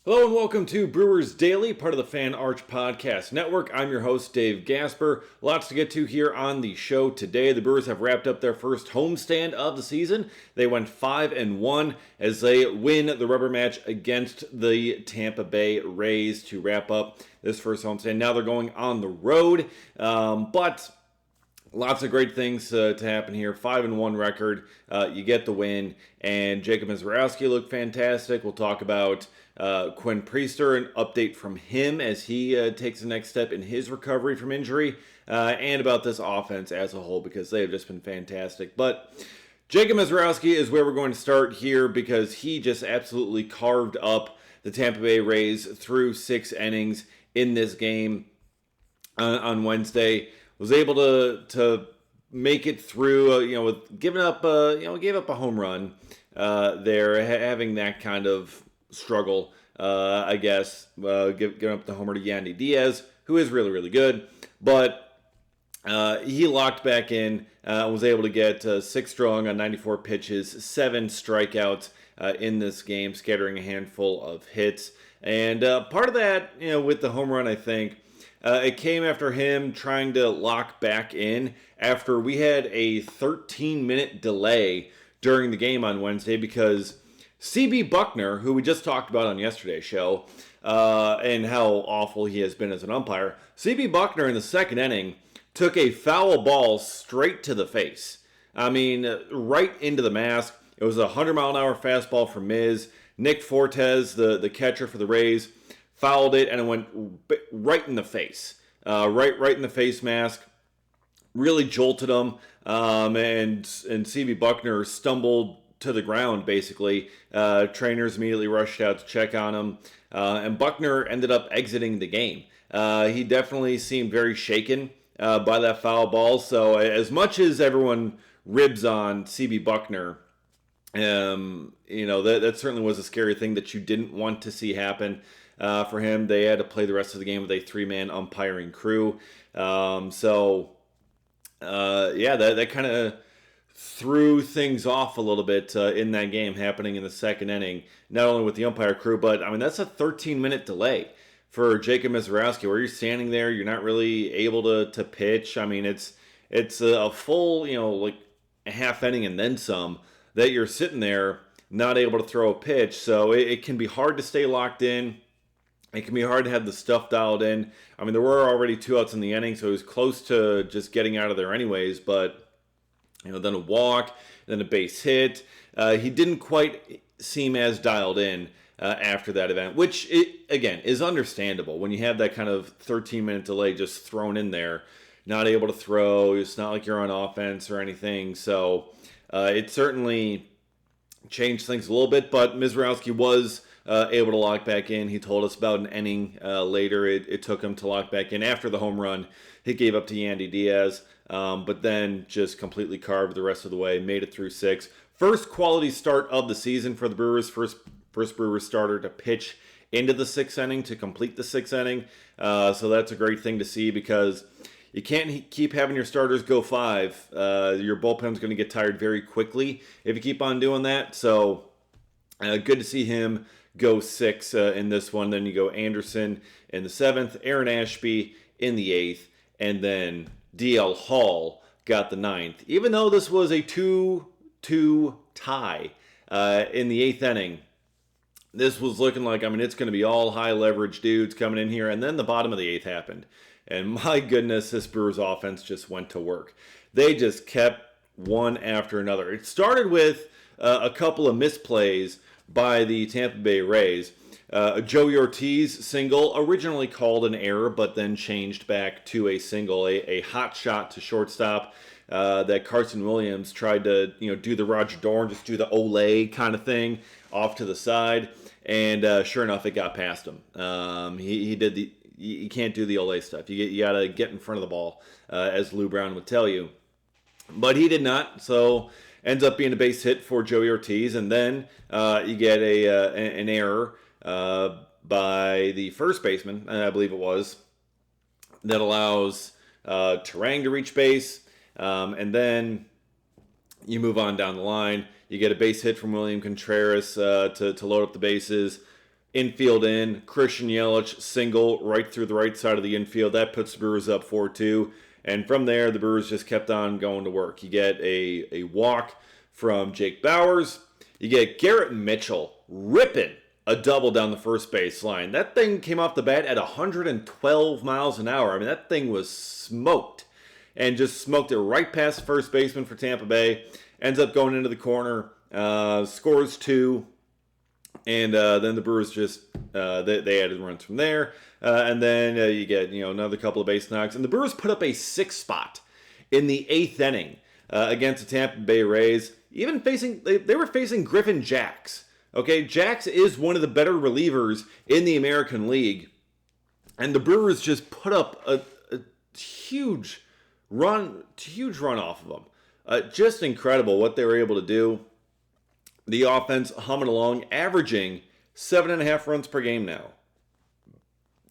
Hello and welcome to Brewers Daily, part of the Fan Arch Podcast Network. I'm your host, Dave Gasper. Lots to get to here on the show today. The Brewers have wrapped up their first homestand of the season. They went 5-1 as they win the rubber match against the Tampa Bay Rays to wrap up this first homestand. Now they're going on the road, but lots of great things to happen here. 5-1 record. You get the win. And Jacob Misiorowski looked fantastic. We'll talk about Quinn Priester, an update from him as he takes the next step in his recovery from injury. And about this offense as a whole because they have just been fantastic. But Jacob Misiorowski is where we're going to start here because he just absolutely carved up the Tampa Bay Rays through 6 innings in this game on Wednesday. Was able to make it through, with giving up, gave up a home run there, having that kind of struggle, I guess, giving up the homer to Yandy Diaz, who is really, really good, but he locked back in, was able to get 6 strong on 94 pitches, 7 strikeouts in this game, scattering a handful of hits, and part of that, with the home run, I think, it came after him trying to lock back in after we had a 13-minute delay during the game on Wednesday because C.B. Buckner, who we just talked about on yesterday's show, and how awful he has been as an umpire, C.B. Buckner in the second inning took a foul ball straight to the face. I mean, right into the mask. It was a 100-mile-an-hour fastball from Miz. Nick Fortes, the catcher for the Rays, fouled it, and it went right in the face. Right in the face mask. Really jolted him. And C.B. Buckner stumbled to the ground, basically. Trainers immediately rushed out to check on him. And Buckner ended up exiting the game. He definitely seemed very shaken by that foul ball. So as much as everyone ribs on C.B. Buckner, that certainly was a scary thing that you didn't want to see happen. For him, they had to play the rest of the game with a 3-man umpiring crew. That kind of threw things off a little bit in that game happening in the second inning, not only with the umpire crew, but, that's a 13-minute delay for Jacob Misiorowski, where you're standing there, you're not really able to pitch. It's a full, like a half inning and then some that you're sitting there not able to throw a pitch, so it can be hard to stay locked in. It can be hard to have the stuff dialed in. There were already 2 outs in the inning, so it was close to just getting out of there anyways. But, then a walk, then a base hit. He didn't quite seem as dialed in after that event, which, again, is understandable. When you have that kind of 13-minute delay just thrown in there, not able to throw, it's not like you're on offense or anything. So it certainly changed things a little bit, but Misiorowski was able to lock back in. He told us about an inning later. It took him to lock back in after the home run. He gave up to Yandy Diaz, but then just completely carved the rest of the way, made it through 6. First quality start of the season for the Brewers. First Brewers starter to pitch into the 6th inning to complete the 6th inning. So that's a great thing to see because you can't keep having your starters go 5. Your bullpen's going to get tired very quickly if you keep on doing that. So good to see him go 6 in this one. Then you go Anderson in the 7th, Aaron Ashby in the 8th, and then DL Hall got the 9th. Even though this was a 2-2 tie in the 8th inning, this was looking like, it's going to be all high leverage dudes coming in here. And then the bottom of the 8th happened. And my goodness, this Brewers offense just went to work. They just kept one after another. It started with a couple of misplays by the Tampa Bay Rays. Joey Ortiz single, originally called an error, but then changed back to a single, a hot shot to shortstop that Carson Williams tried to do the Roger Dorn, just do the Olay kind of thing off to the side, and sure enough, it got past him. He did the you can't do the Olay stuff. You got to get in front of the ball, as Lou Brown would tell you, but he did not. So ends up being a base hit for Joey Ortiz, and then you get an error by the first baseman, I believe it was, that allows Terang to reach base, and then you move on down the line. You get a base hit from William Contreras to load up the bases. infield in. Christian Yelich single right through the right side of the infield. That puts the Brewers up 4-2. And from there, the Brewers just kept on going to work. You get a walk from Jake Bauers. You get Garrett Mitchell ripping a double down the first base line. That thing came off the bat at 112 miles an hour. I mean, that thing was smoked. And just smoked it right past the first baseman for Tampa Bay. Ends up going into the corner. Scores 2. And then the Brewers just, they added runs from there. And then you get, another couple of base knocks. And the Brewers put up a 6 spot in the 8th inning against the Tampa Bay Rays. Even they were facing Griffin Jax. Okay, Jax is one of the better relievers in the American League. And the Brewers just put up a huge run off of them. Just incredible what they were able to do. The offense humming along, averaging 7.5 runs per game now.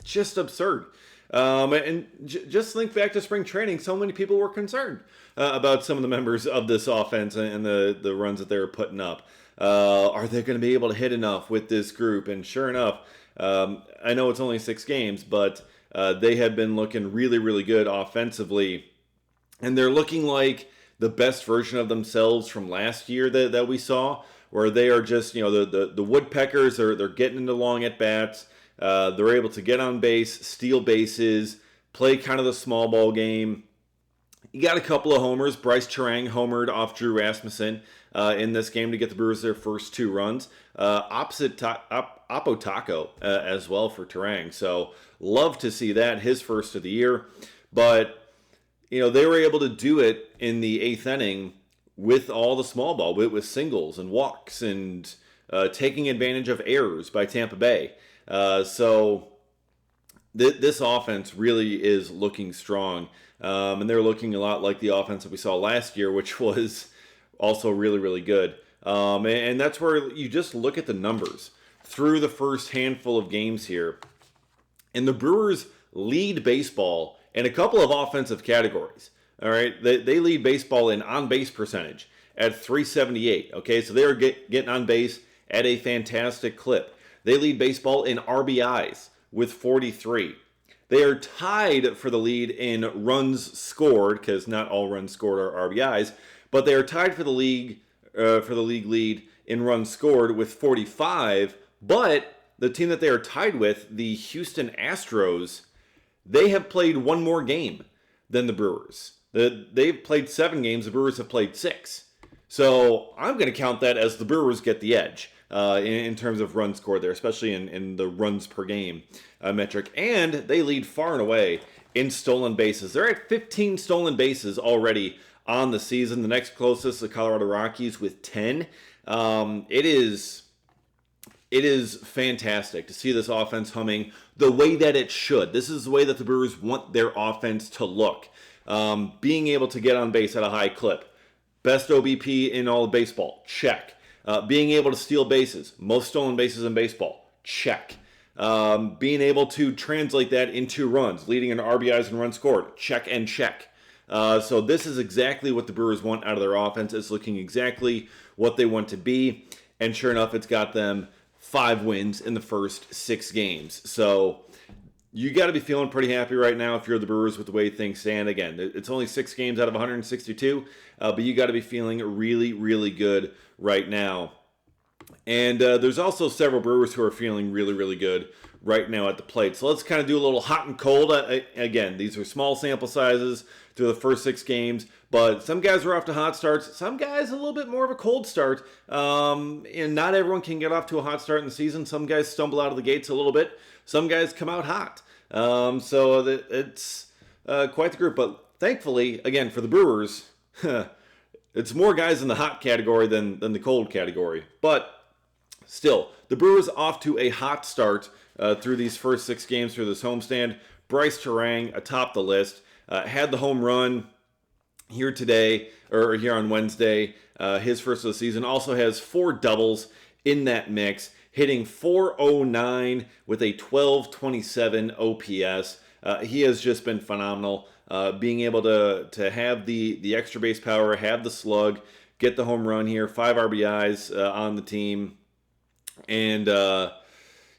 Just absurd. And just think back to spring training. So many people were concerned about some of the members of this offense and the runs that they were putting up. Are they going to be able to hit enough with this group? And sure enough, I know it's only 6 games, but they have been looking really, really good offensively. And they're looking like the best version of themselves from last year that we saw, where they are just, the woodpeckers, they're getting into long at-bats. They're able to get on base, steal bases, play kind of the small ball game. You got a couple of homers. Bryce Terang homered off Drew Rasmussen in this game to get the Brewers their first 2 runs. Opposite Apo as well for Terang. So love to see that, his first of the year. But, they were able to do it in the 8th inning with all the small ball, with singles and walks and taking advantage of errors by Tampa Bay. So this offense really is looking strong. And they're looking a lot like the offense that we saw last year, which was also really, really good. And that's where you just look at the numbers through the first handful of games here. And the Brewers lead baseball in a couple of offensive categories. All right, they lead baseball in on-base percentage at 378. Okay, so they are getting on base at a fantastic clip. They lead baseball in RBIs with 43. They are tied for the lead in runs scored, because not all runs scored are RBIs, but they are tied for the league lead in runs scored with 45. But the team that they are tied with, the Houston Astros, they have played 1 more game than the Brewers. They've played 7 games. The Brewers have played 6. So I'm going to count that as the Brewers get the edge in terms of runs scored there, especially in the runs per game metric. And they lead far and away in stolen bases. They're at 15 stolen bases already on the season. The next closest, the Colorado Rockies, with 10. It is fantastic to see this offense humming the way that it should. This is the way that the Brewers want their offense to look. Being able to get on base at a high clip. Best OBP in all of baseball. Check. Being able to steal bases. Most stolen bases in baseball. Check. Being able to translate that into runs. Leading in RBIs and runs scored. Check and check. So this is exactly what the Brewers want out of their offense. It's looking exactly what they want to be. And sure enough, it's got them 5 wins in the first 6 games. So you got to be feeling pretty happy right now if you're the Brewers with the way things stand. Again, it's only 6 games out of 162, but you got to be feeling really, really good right now. And there's also several Brewers who are feeling really, really good right now at the plate. So let's kind of do a little hot and cold. Again, these are small sample sizes through the first 6 games, but some guys are off to hot starts. Some guys a little bit more of a cold start. And not everyone can get off to a hot start in the season. Some guys stumble out of the gates a little bit. Some guys come out hot. So it's quite the group. But thankfully, again, for the Brewers, it's more guys in the hot category than the cold category. But still, the Brewers off to a hot start through these first 6 games through this homestand. Bryce Terang atop the list. Had the home run here today, or here on Wednesday, his first of the season. Also has 4 doubles in that mix, hitting .409 with a 1227 OPS. He has just been phenomenal. Being able to have the extra base power, have the slug, get the home run here, 5 RBIs on the team. And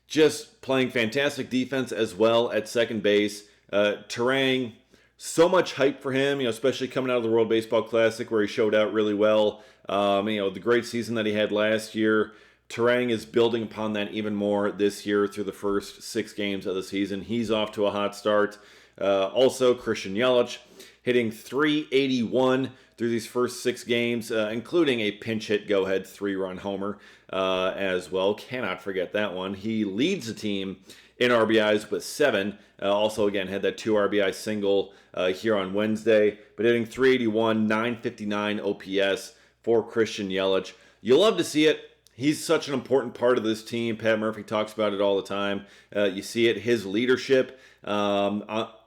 just playing fantastic defense as well at second base. Terang, so much hype for him, especially coming out of the World Baseball Classic where he showed out really well. The great season that he had last year. Terang is building upon that even more this year through the first 6 games of the season. He's off to a hot start. Also, Christian Yelich hitting .381 through these first 6 games, including a pinch hit go-ahead 3-run homer as well. Cannot forget that one. He leads the team in RBIs with 7. Also, again, had that 2 RBI single here on Wednesday. But hitting .381, .959 OPS for Christian Yelich. You love to see it. He's such an important part of this team. Pat Murphy talks about it all the time. You see it, his leadership, in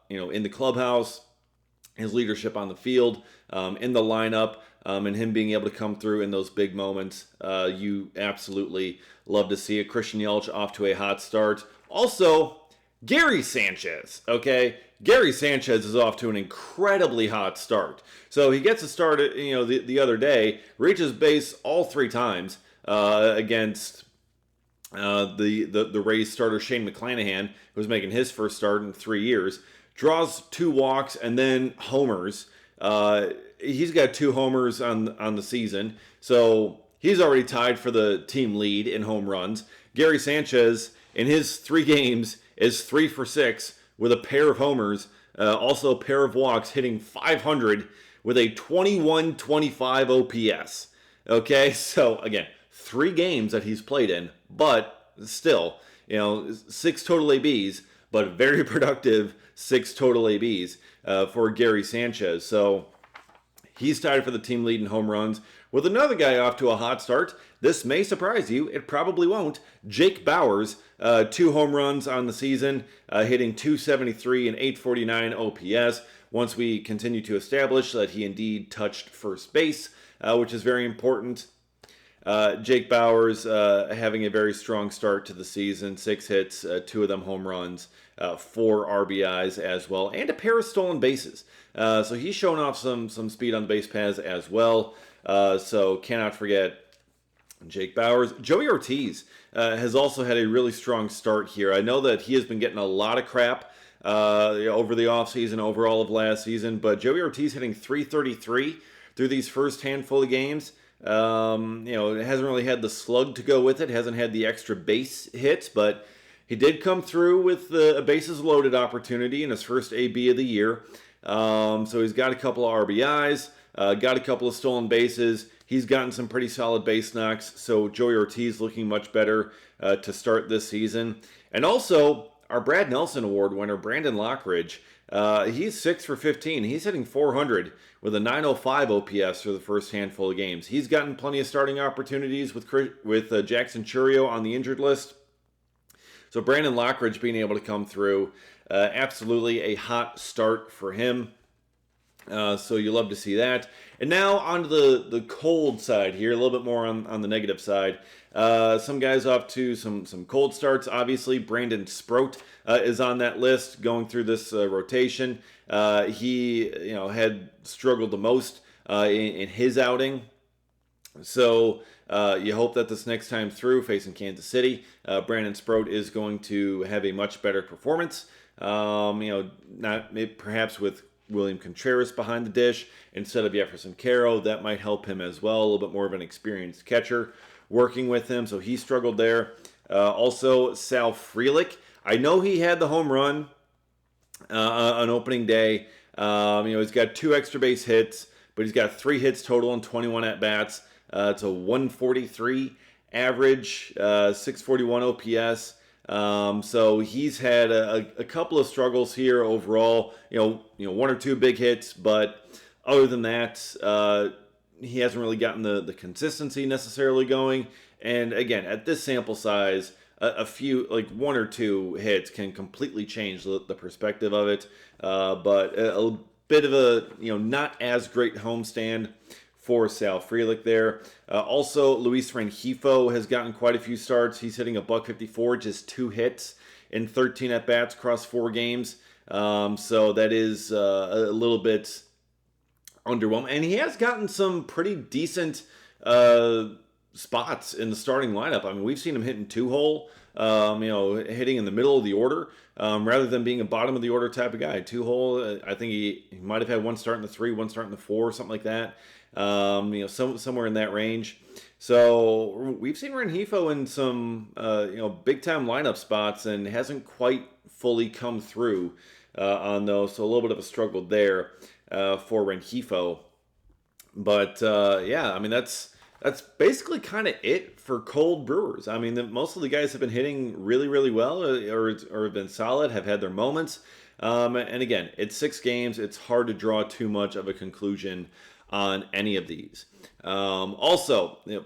the clubhouse, his leadership on the field, in the lineup, and him being able to come through in those big moments. You absolutely love to see it. Christian Yelich off to a hot start. Also, Gary Sanchez, okay? Gary Sanchez is off to an incredibly hot start. So he gets a start, the other day, reaches base all 3 times against the Rays starter Shane McClanahan, who was making his first start in 3 years. Draws 2 walks and then homers. He's got 2 homers on the season, so he's already tied for the team lead in home runs. Gary Sanchez, in his 3 games, is 3 for 6 with a pair of homers, also a pair of walks, hitting .500 with a 21.25 OPS. Okay, so again, 3 games that he's played in, but still, 6 total ABs, but very productive 6 total ABs for Gary Sanchez. So he's tied for the team lead in home runs. With another guy off to a hot start, this may surprise you, it probably won't. Jake Bauers, 2 home runs on the season, hitting .273 and .849 OPS. Once we continue to establish that he indeed touched first base, which is very important. Jake Bauers having a very strong start to the season. 6 hits, 2 of them home runs, 4 RBIs as well, and a pair of stolen bases. So he's showing off some speed on the base paths as well. So cannot forget Jake Bauers. Joey Ortiz has also had a really strong start here. I know that he has been getting a lot of crap over the offseason, overall of last season, but Joey Ortiz hitting .333 through these first handful of games. It hasn't really had the slug to go with it. Hasn't had the extra base hits, but he did come through with a bases loaded opportunity in his first AB of the year. So he's got a couple of RBIs, got a couple of stolen bases. He's gotten some pretty solid base knocks. So Joey Ortiz looking much better to start this season. And also, our Brad Nelson Award winner, Brandon Lockridge, he's 6 for 15. He's hitting .400 with a .905 OPS for the first handful of games. He's gotten plenty of starting opportunities with Jackson Churio on the injured list. So Brandon Lockridge being able to come through, absolutely a hot start for him. So you love to see that. And now on to the cold side here, a little bit more on the negative side. Some guys off to some cold starts. Obviously, Brandon Sproat is on that list going through this rotation. He had struggled the most in his outing. So you hope that this next time through, facing Kansas City, Brandon Sproat is going to have a much better performance. Not perhaps with William Contreras behind the dish instead of Jefferson Caro. That might help him as well. A little bit more of an experienced catcher working with him, so he struggled there. Also, Sal Frelick. I know he had the home run on opening day. He's got 2 extra base hits, but he's got 3 hits total and 21 at-bats. It's a 143 average, 641 OPS. So he's had a couple of struggles here overall. 1 or 2 big hits, but other than that, he hasn't really gotten the consistency necessarily going. And again, at this sample size, a few, like 1 or 2 hits can completely change the perspective of it. But a bit of a, not as great homestand for Sal Frelick there. Also, Luis Rengifo has gotten quite a few starts. He's hitting a .154, just 2 hits in 13 at-bats across 4 games. So that is a little bit underwhelming. And he has gotten some pretty decent spots in the starting lineup. I mean, we've seen him hitting 2-hole hitting in the middle of the order rather than being a bottom of the order type of guy. 2-hole, I think he might have had one start in the 3, one start in the 4, something like that. Somewhere in that range. So we've seen Rengifo in some big time lineup spots and hasn't quite fully come through on those. So a little bit of a struggle there for Rengifo. But that's basically kind of it for cold Brewers. I mean, most of the guys have been hitting really, really well or have been solid, have had their moments. And again, it's 6 games. It's hard to draw too much of a conclusion on any of these.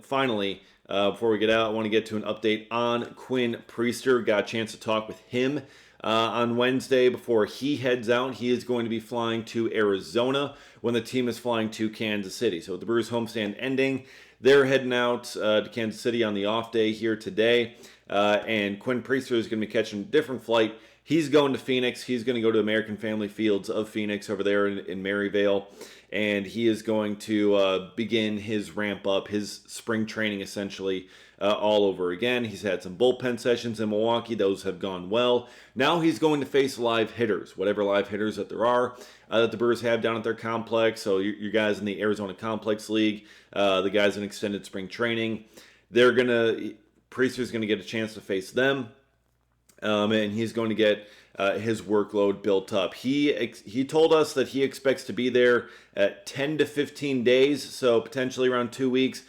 Finally, before we get out, I want to get to an update on Quinn Priester. Got a chance to talk with him on Wednesday before he heads out. He is going to be flying to Arizona when the team is flying to Kansas City. So with the Brewers homestand ending, they're heading out to Kansas City on the off day here today. And Quinn Priester is going to be catching a different flight. He's going to Phoenix. He's going to go to American Family Fields of Phoenix over there in Maryvale. And he is going to begin his ramp up, his spring training essentially all over again. He's had some bullpen sessions in Milwaukee. Those have gone well. Now he's going to face live hitters, whatever live hitters that there are that the Brewers have down at their complex. So your guys in the Arizona Complex League, the guys in extended spring training, Priester's going to get a chance to face them. And he's going to get his workload built up. He told us that he expects to be there at 10 to 15 days, so potentially around 2 weeks.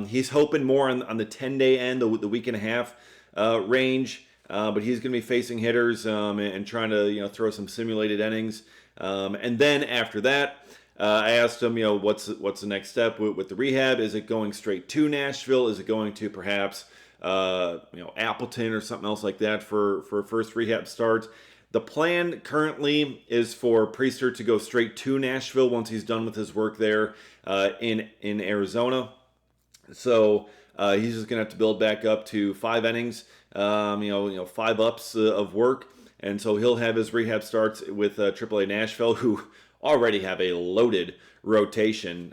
He's hoping more on the 10-day end, the week and a half range, but he's going to be facing hitters and trying to throw some simulated innings. And then after that, I asked him, what's the next step with the rehab? Is it going straight to Nashville? Is it going to perhaps Appleton or something else like that for first rehab starts? The plan currently is for Priester to go straight to Nashville once he's done with his work there in Arizona. So he's just gonna have to build back up to 5 innings, 5 ups of work, and so he'll have his rehab starts with AAA Nashville, who already have a loaded rotation.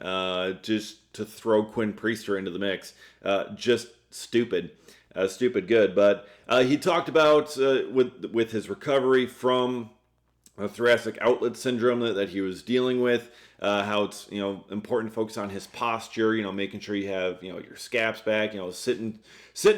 Just to throw Quinn Priester into the mix, just stupid good. But he talked about with his recovery from thoracic outlet syndrome that he was dealing with, how it's important to focus on his posture, making sure you have your scaps back, sitting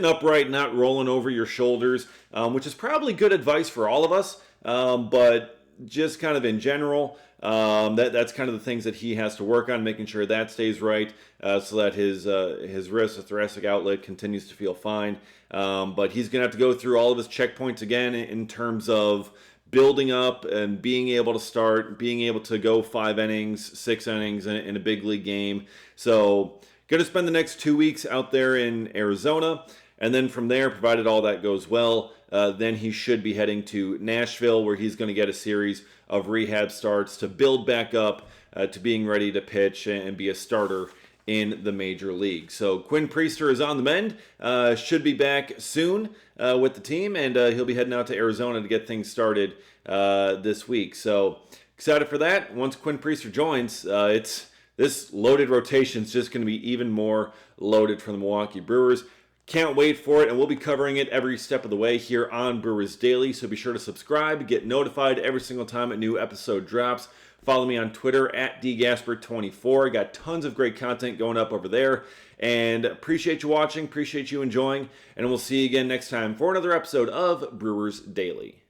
upright, not rolling over your shoulders, which is probably good advice for all of us, but just kind of in general, that's kind of the things that he has to work on, making sure that stays right, so that his wrist, the thoracic outlet, continues to feel fine. But he's going to have to go through all of his checkpoints again in terms of building up and being able to start, being able to go 5 innings, 6 innings in a big league game. So going to spend the next 2 weeks out there in Arizona. And then from there, provided all that goes well, then he should be heading to Nashville, where he's going to get a series of rehab starts to build back up to being ready to pitch and be a starter in the major league. So Quinn Priester is on the mend, should be back soon with the team, and he'll be heading out to Arizona to get things started this week. So excited for that. Once Quinn Priester joins, this loaded rotation is just going to be even more loaded for the Milwaukee Brewers. Can't wait for it, and we'll be covering it every step of the way here on Brewers Daily, so be sure to subscribe, get notified every single time a new episode drops. Follow me on Twitter at dgasper24. Got tons of great content going up over there, and appreciate you watching, appreciate you enjoying, and we'll see you again next time for another episode of Brewers Daily.